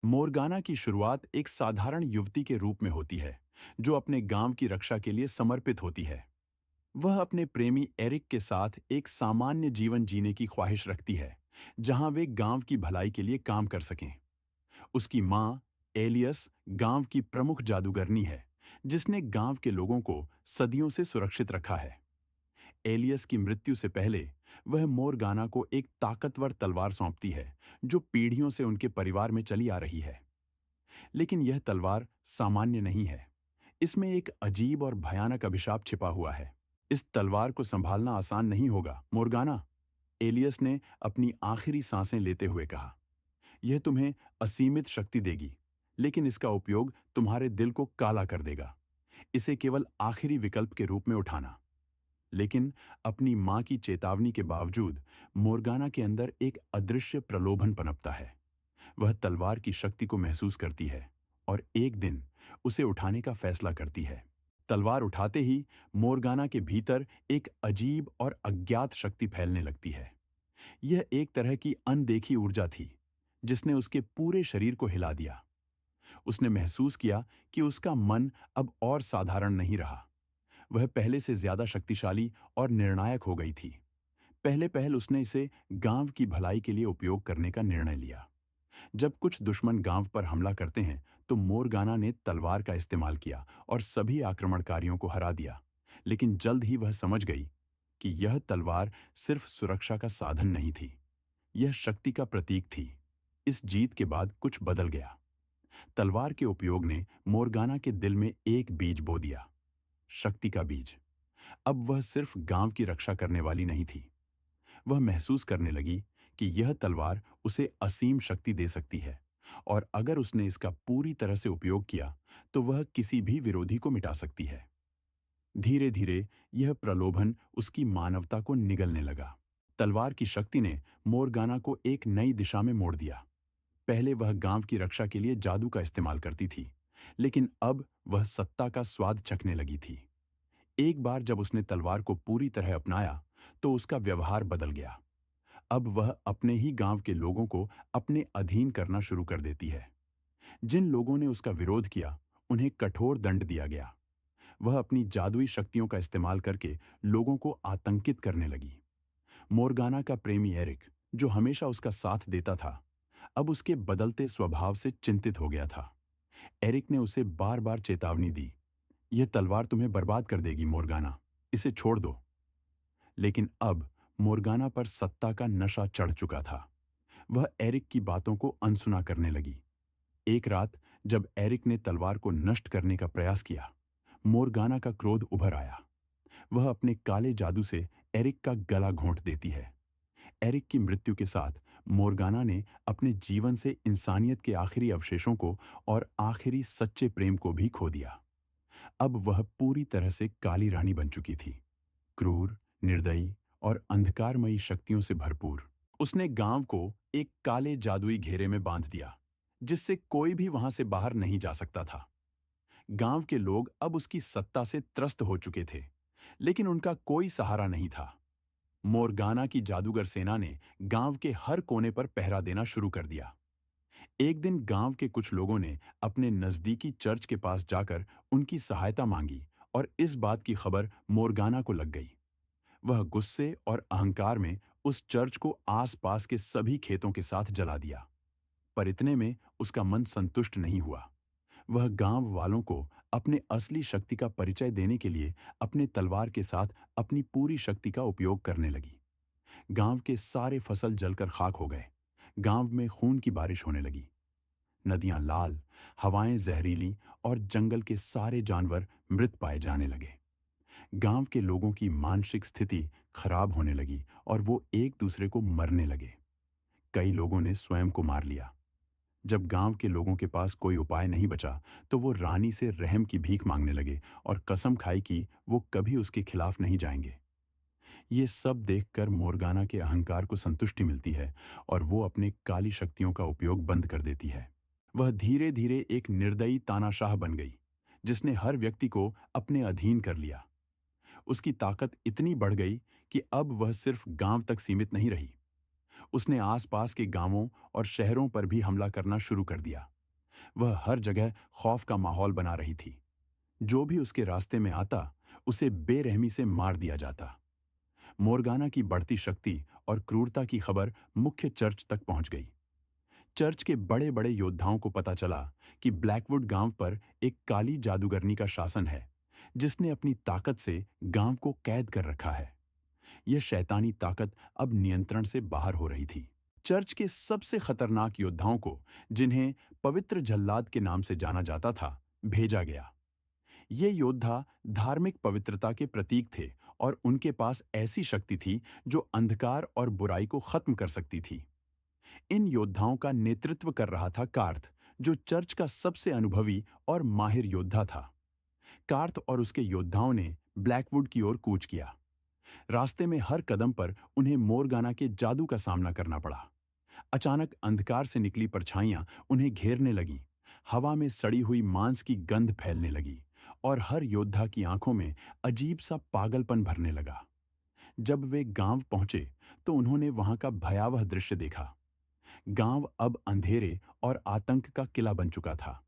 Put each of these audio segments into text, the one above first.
मोरगाना की शुरुआत एक साधारण युवती के रूप में होती है, जो अपने गांव की रक्षा के लिए समर्पित होती है। वह अपने प्रेमी एरिक के साथ एक सामान्य जीवन जीने की ख्वाहिश रखती है, जहां वे गांव की भलाई के लिए काम कर सकें। उसकी मां, एलियस, गांव की प्रमुख जादूगरनी है, जिसने गांव के लोगों को सदियों से सुरक्षित रखा है। एलियस की मृत्यु से पहले वह मोरगाना को एक ताकतवर तलवार सौंपती है, जो पीढ़ियों से उनके परिवार में चली आ रही है। लेकिन यह तलवार सामान्य नहीं है। इसमें एक अजीब और भयानक अभिशाप छिपा हुआ है। इस तलवार को संभालना आसान नहीं होगा, मोरगाना, एलियस ने अपनी आखिरी सांसें लेते हुए कहा। यह तुम्हें असीमित शक्ति देगी, लेकिन इसका उपयोग तुम्हारे दिल को काला कर देगा। इसे केवल आखिरी विकल्प के रूप में उठाना। लेकिन अपनी मां की चेतावनी के बावजूद मोरगाना के अंदर एक अदृश्य प्रलोभन पनपता है। वह तलवार की शक्ति को महसूस करती है और एक दिन उसे उठाने का फैसला करती है। तलवार उठाते ही मोरगाना के भीतर एक अजीब और अज्ञात शक्ति फैलने लगती है। यह एक तरह की अनदेखी ऊर्जा थी, जिसने उसके पूरे शरीर को हिला दिया। उसने महसूस किया कि उसका मन अब और साधारण नहीं रहा। वह पहले से ज्यादा शक्तिशाली और निर्णायक हो गई थी। पहले पहल उसने इसे गांव की भलाई के लिए उपयोग करने का निर्णय लिया। जब कुछ दुश्मन गांव पर हमला करते हैं, तो मोरगाना ने तलवार का इस्तेमाल किया और सभी आक्रमणकारियों को हरा दिया। लेकिन जल्द ही वह समझ गई कि यह तलवार सिर्फ सुरक्षा का साधन नहीं थी, यह शक्ति का प्रतीक थी। इस जीत के बाद कुछ बदल गया। तलवार के उपयोग ने मोरगाना के दिल में एक बीज बो दिया, शक्ति का बीज। अब वह सिर्फ गांव की रक्षा करने वाली नहीं थी। वह महसूस करने लगी कि यह तलवार उसे असीम शक्ति दे सकती है, और अगर उसने इसका पूरी तरह से उपयोग किया तो वह किसी भी विरोधी को मिटा सकती है। धीरे धीरे यह प्रलोभन उसकी मानवता को निगलने लगा। तलवार की शक्ति ने मोरगाना को एक नई दिशा में मोड़ दिया। पहले वह गांव की रक्षा के लिए जादू का इस्तेमाल करती थी, लेकिन अब वह सत्ता का स्वाद चखने लगी थी। एक बार जब उसने तलवार को पूरी तरह अपनाया, तो उसका व्यवहार बदल गया। अब वह अपने ही गांव के लोगों को अपने अधीन करना शुरू कर देती है। जिन लोगों ने उसका विरोध किया, उन्हें कठोर दंड दिया गया। वह अपनी जादुई शक्तियों का इस्तेमाल करके लोगों को आतंकित करने लगी। मोरगाना का प्रेमी एरिक, जो हमेशा उसका साथ देता था, अब उसके बदलते स्वभाव से चिंतित हो गया था। एरिक ने उसे बार बार चेतावनी दी, यह तलवार तुम्हें बर्बाद कर देगी मोरगाना, इसे छोड़ दो। लेकिन अब मोरगाना पर सत्ता का नशा चढ़ चुका था। वह एरिक की बातों को अनसुना करने लगी। एक रात जब एरिक ने तलवार को नष्ट करने का प्रयास किया, मोरगाना का क्रोध उभर आया। वह अपने काले जादू से एरिक का गला घोंट देती है। एरिक की मृत्यु के साथ मोरगाना ने अपने जीवन से इंसानियत के आखिरी अवशेषों को और आखिरी सच्चे प्रेम को भी खो दिया। अब वह पूरी तरह से काली रानी बन चुकी थी, क्रूर, निर्दयी और अंधकारमयी शक्तियों से भरपूर। उसने गांव को एक काले जादुई घेरे में बांध दिया, जिससे कोई भी वहां से बाहर नहीं जा सकता था। गांव के लोग अब उसकी सत्ता से त्रस्त हो चुके थे, लेकिन उनका कोई सहारा नहीं था। मोरगाना की जादूगर सेना ने गांव के हर कोने पर पहरा देना शुरू कर दिया। एक दिन गांव के कुछ लोगों ने अपने नजदीकी चर्च के पास जाकर उनकी सहायता मांगी, और इस बात की खबर मोरगाना को लग गई। वह गुस्से और अहंकार में उस चर्च को आसपास के सभी खेतों के साथ जला दिया। पर इतने में उसका मन संतुष्ट नहीं हुआ। वह गांव वालों को अपने असली शक्ति का परिचय देने के लिए अपने तलवार के साथ अपनी पूरी शक्ति का उपयोग करने लगी। गांव के सारे फसल जलकर खाक हो गए। गांव में खून की बारिश होने लगी। नदियां लाल, हवाएं जहरीली और जंगल के सारे जानवर मृत पाए जाने लगे। गांव के लोगों की मानसिक स्थिति खराब होने लगी और वो एक दूसरे को मरने लगे। कई लोगों ने स्वयं को मार लिया। जब गांव के लोगों के पास कोई उपाय नहीं बचा, तो वो रानी से रहम की भीख मांगने लगे और कसम खाई कि वो कभी उसके खिलाफ नहीं जाएंगे। ये सब देखकर मोरगाना के अहंकार को संतुष्टि मिलती है और वो अपने काली शक्तियों का उपयोग बंद कर देती है। वह धीरे धीरे एक निर्दयी तानाशाह बन गई, जिसने हर व्यक्ति को अपने अधीन कर लिया। उसकी ताकत इतनी बढ़ गई कि अब वह सिर्फ गांव तक सीमित नहीं रही। उसने आसपास के गांवों और शहरों पर भी हमला करना शुरू कर दिया। वह हर जगह खौफ का माहौल बना रही थी। जो भी उसके रास्ते में आता, उसे बेरहमी से मार दिया जाता। मोर्गाना की बढ़ती शक्ति और क्रूरता की खबर मुख्य चर्च तक पहुंच गई। चर्च के बड़े बड़े योद्धाओं को पता चला कि ब्लैकवुड गांव पर एक काली जादूगरनी का शासन है, जिसने अपनी ताकत से गांव को कैद कर रखा है। यह शैतानी ताकत अब नियंत्रण से बाहर हो रही थी। चर्च के सबसे खतरनाक योद्धाओं को, जिन्हें पवित्र जल्लाद के नाम से जाना जाता था, भेजा गया। ये योद्धा धार्मिक पवित्रता के प्रतीक थे और उनके पास ऐसी शक्ति थी जो अंधकार और बुराई को खत्म कर सकती थी। इन योद्धाओं का नेतृत्व कर रहा था कार्थ, जो चर्च का सबसे अनुभवी और माहिर योद्धा था। कार्थ और उसके योद्धाओं ने ब्लैकवुड की ओर कूच किया। रास्ते में हर कदम पर उन्हें मोरगाना के जादू का सामना करना पड़ा। अचानक अंधकार से निकली परछाइयां उन्हें घेरने लगी। हवा में सड़ी हुई मांस की गंध फैलने लगी और हर योद्धा की आंखों में अजीब सा पागलपन भरने लगा। जब वे गांव पहुंचे तो उन्होंने वहां का भयावह दृश्य देखा। गांव अब अंधेरे और आतंक का किला बन चुका था।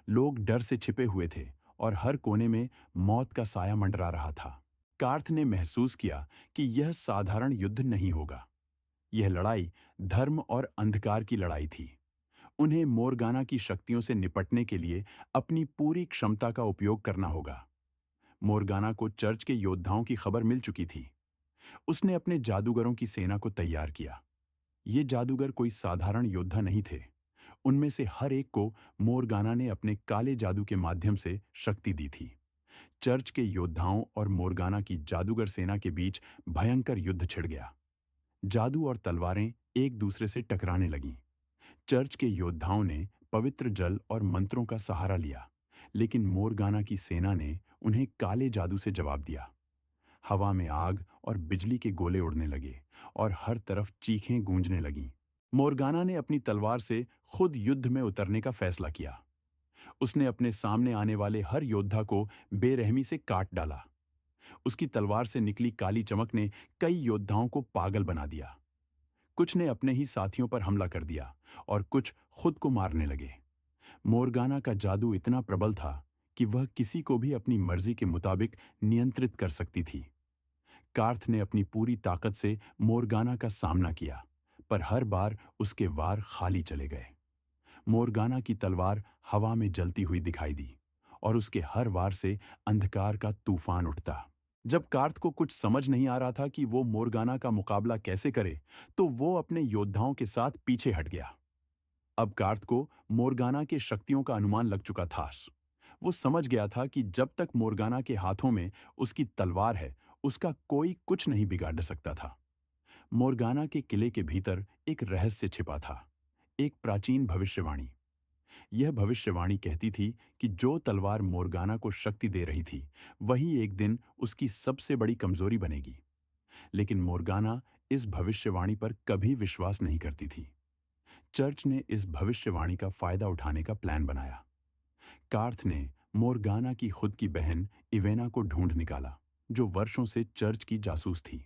लोग डर से छिपे हुए थे और हर कोने में मौत का साया मंडरा रहा था। कार्थ ने महसूस किया कि यह साधारण युद्ध नहीं होगा। यह लड़ाई धर्म और अंधकार की लड़ाई थी। उन्हें मोरगाना की शक्तियों से निपटने के लिए अपनी पूरी क्षमता का उपयोग करना होगा। मोरगाना को चर्च के योद्धाओं की खबर मिल चुकी थी। उसने अपने जादूगरों की सेना को तैयार किया। ये जादूगर कोई साधारण योद्धा नहीं थे। उनमें से हर एक को मोरगाना ने अपने काले जादू के माध्यम से शक्ति दी थी। चर्च के योद्धाओं और मोरगाना की जादूगर सेना के बीच भयंकर युद्ध छिड़ गया। जादू और तलवारें एक दूसरे से टकराने लगीं। चर्च के योद्धाओं ने पवित्र जल और मंत्रों का सहारा लिया, लेकिन मोरगाना की सेना ने उन्हें काले जादू से जवाब दिया। हवा में आग और बिजली के गोले उड़ने लगे और हर तरफ चीखें गूंजने लगीं। मोरगाना ने अपनी तलवार से खुद युद्ध में उतरने का फैसला किया। उसने अपने सामने आने वाले हर योद्धा को बेरहमी से काट डाला। उसकी तलवार से निकली काली चमक ने कई योद्धाओं को पागल बना दिया। कुछ ने अपने ही साथियों पर हमला कर दिया और कुछ खुद को मारने लगे। मोरगाना का जादू इतना प्रबल था कि वह किसी को भी अपनी मर्जी के मुताबिक नियंत्रित कर सकती थी। कार्थ ने अपनी पूरी ताकत से मोरगाना का सामना किया, पर हर बार उसके वार खाली चले गए। मोरगाना की तलवार हवा में जलती हुई दिखाई दी और उसके हर वार से अंधकार का तूफान उठता। जब कार्थ को कुछ समझ नहीं आ रहा था कि वो मोरगाना का मुकाबला कैसे करे, तो वो अपने योद्धाओं के साथ पीछे हट गया। अब कार्थ को मोरगाना के शक्तियों का अनुमान लग चुका था। वो समझ गया था कि जब तक मोरगाना के हाथों में उसकी तलवार है, उसका कोई कुछ नहीं बिगाड़ सकता था। मोरगाना के किले के भीतर एक रहस्य छिपा था, एक प्राचीन भविष्यवाणी। यह भविष्यवाणी कहती थी कि जो तलवार मोरगाना को शक्ति दे रही थी, वही एक दिन उसकी सबसे बड़ी कमजोरी बनेगी। लेकिन मोरगाना इस भविष्यवाणी पर कभी विश्वास नहीं करती थी। चर्च ने इस भविष्यवाणी का फायदा उठाने का प्लान बनाया। कार्थ ने मोरगाना की खुद की बहन इवेना को ढूंढ निकाला, जो वर्षों से चर्च की जासूस थी।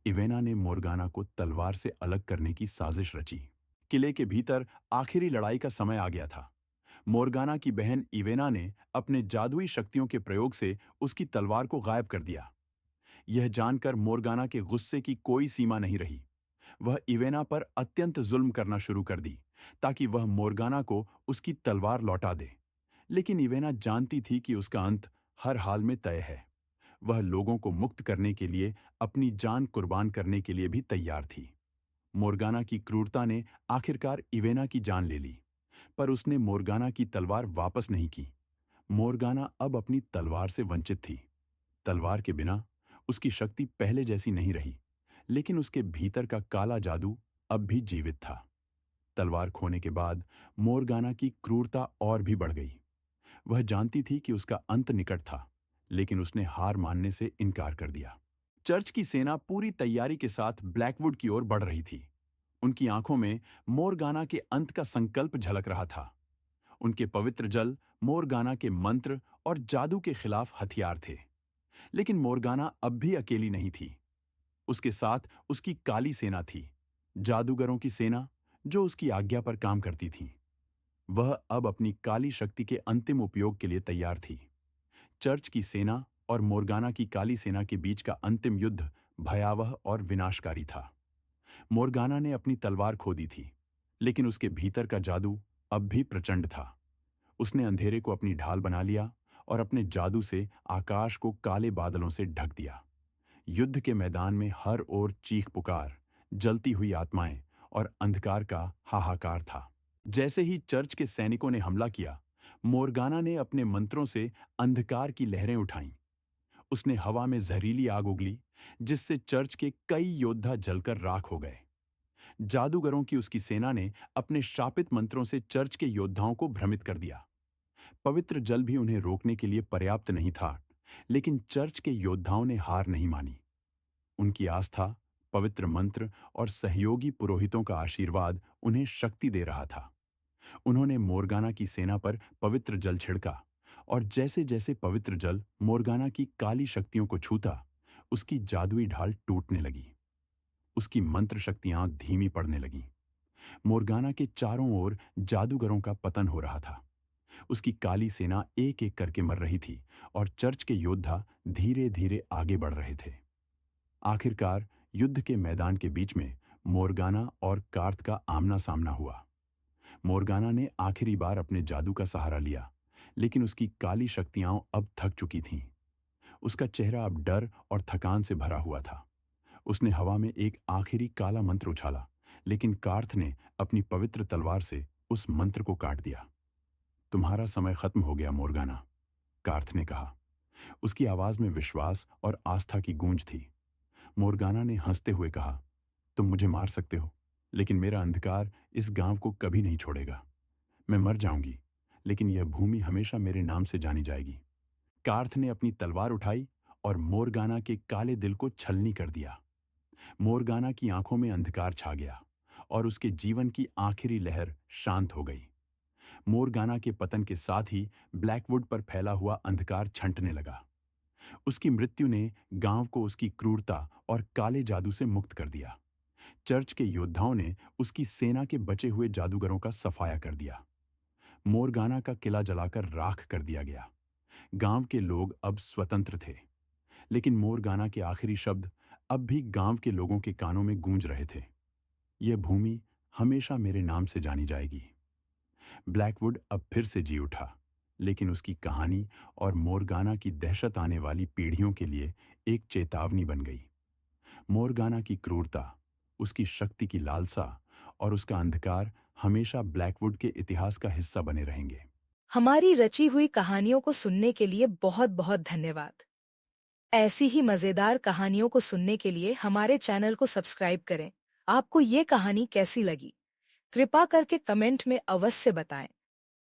इवेना ने मोरगाना को तलवार से अलग करने की साजिश रची। किले के भीतर आखिरी लड़ाई का समय आ गया था। मोरगाना की बहन इवेना ने अपने जादुई शक्तियों के प्रयोग से उसकी तलवार को गायब कर दिया। यह जानकर मोरगाना के गुस्से की कोई सीमा नहीं रही। वह इवेना पर अत्यंत जुल्म करना शुरू कर दी, ताकि वह मोरगाना को उसकी तलवार लौटा दे। लेकिन इवेना जानती थी कि उसका अंत हर हाल में तय है। वह लोगों को मुक्त करने के लिए अपनी जान कुर्बान करने के लिए भी तैयार थी। मोरगाना की क्रूरता ने आखिरकार इवेना की जान ले ली, पर उसने मोरगाना की तलवार वापस नहीं की। मोरगाना अब अपनी तलवार से वंचित थी। तलवार के बिना उसकी शक्ति पहले जैसी नहीं रही, लेकिन उसके भीतर का काला जादू अब भी जीवित था। तलवार खोने के बाद मोरगाना की क्रूरता और भी बढ़ गई। वह जानती थी कि उसका अंत निकट था, लेकिन उसने हार मानने से इनकार कर दिया। चर्च की सेना पूरी तैयारी के साथ ब्लैकवुड की ओर बढ़ रही थी। उनकी आंखों में मोरगाना के अंत का संकल्प झलक रहा था। उनके पवित्र जल मोरगाना के मंत्र और जादू के खिलाफ हथियार थे। लेकिन मोरगाना अब भी अकेली नहीं थी। उसके साथ उसकी काली सेना थी, जादूगरों की सेना, जो उसकी आज्ञा पर काम करती थी, वह अब अपनी काली शक्ति के अंतिम उपयोग के लिए तैयार थी। चर्च की सेना और मोर्गाना की काली सेना के बीच का अंतिम युद्ध भयावह और विनाशकारी था। मोर्गाना ने अपनी तलवार खो दी थी, लेकिन उसके भीतर का जादू अब भी प्रचंड था। उसने अंधेरे को अपनी ढाल बना लिया और अपने जादू से आकाश को काले बादलों से ढक दिया। युद्ध के मैदान में हर ओर चीख पुकार, जलती हुई आत्माएं और अंधकार का हाहाकार था। जैसे ही चर्च के सैनिकों ने हमला किया, मोर्गाना ने अपने मंत्रों से अंधकार की लहरें उठाईं। उसने हवा में जहरीली आग उगली, जिससे चर्च के कई योद्धा जलकर राख हो गए। जादूगरों की उसकी सेना ने अपने शापित मंत्रों से चर्च के योद्धाओं को भ्रमित कर दिया। पवित्र जल भी उन्हें रोकने के लिए पर्याप्त नहीं था, लेकिन चर्च के योद्धाओं ने हार नहीं मानी। उनकी आस्था, पवित्र मंत्र और सहयोगी पुरोहितों का आशीर्वाद उन्हें शक्ति दे रहा था। उन्होंने मोर्गाना की सेना पर पवित्र जल छिड़का, और जैसे जैसे पवित्र जल मोर्गाना की काली शक्तियों को छूता, उसकी जादुई ढाल टूटने लगी। उसकी मंत्र शक्तियां धीमी पड़ने लगीं। मोर्गाना के चारों ओर जादूगरों का पतन हो रहा था। उसकी काली सेना एक एक करके मर रही थी, और चर्च के योद्धा धीरे धीरे आगे बढ़ रहे थे। आखिरकार युद्ध के मैदान के बीच में मोर्गाना और कार्थ का आमना सामना हुआ। मोर्गाना ने आखिरी बार अपने जादू का सहारा लिया, लेकिन उसकी काली शक्तियां अब थक चुकी थीं। उसका चेहरा अब डर और थकान से भरा हुआ था। उसने हवा में एक आखिरी काला मंत्र उछाला, लेकिन कार्थ ने अपनी पवित्र तलवार से उस मंत्र को काट दिया। तुम्हारा समय खत्म हो गया मोर्गाना, कार्थ ने कहा। उसकी आवाज में विश्वास और आस्था की गूंज थी। मोर्गाना ने हंसते हुए कहा, तुम मुझे मार सकते हो, लेकिन मेरा अंधकार इस गांव को कभी नहीं छोड़ेगा। मैं मर जाऊंगी, लेकिन यह भूमि हमेशा मेरे नाम से जानी जाएगी। कार्थ ने अपनी तलवार उठाई और मोर्गाना के काले दिल को छलनी कर दिया। मोर्गाना की आंखों में अंधकार छा गया, और उसके जीवन की आखिरी लहर शांत हो गई। मोर्गाना के पतन के साथ ही ब्लैकवुड पर फैला हुआ अंधकार छंटने लगा। उसकी मृत्यु ने गांव को उसकी क्रूरता और काले जादू से मुक्त कर दिया। चर्च के योद्धाओं ने उसकी सेना के बचे हुए जादूगरों का सफाया कर दिया। मोरगाना का किला जलाकर राख कर दिया गया। गांव के लोग अब स्वतंत्र थे, लेकिन मोरगाना के आखिरी शब्द अब भी गांव के लोगों के कानों में गूंज रहे थे। यह भूमि हमेशा मेरे नाम से जानी जाएगी। ब्लैकवुड अब फिर से जी उठा, लेकिन उसकी कहानी और मोरगाना की दहशत आने वाली पीढ़ियों के लिए एक चेतावनी बन गई। मोरगाना की क्रूरता, उसकी शक्ति की लालसा और उसका अंधकार हमेशा ब्लैकवुड के इतिहास का हिस्सा बने रहेंगे। हमारी रची हुई कहानियों को सुनने के लिए बहुत बहुत धन्यवाद। ऐसी ही मजेदार कहानियों को सुनने के लिए हमारे चैनल को सब्सक्राइब करें। आपको ये कहानी कैसी लगी? कृपा करके कमेंट में अवश्य बताएं।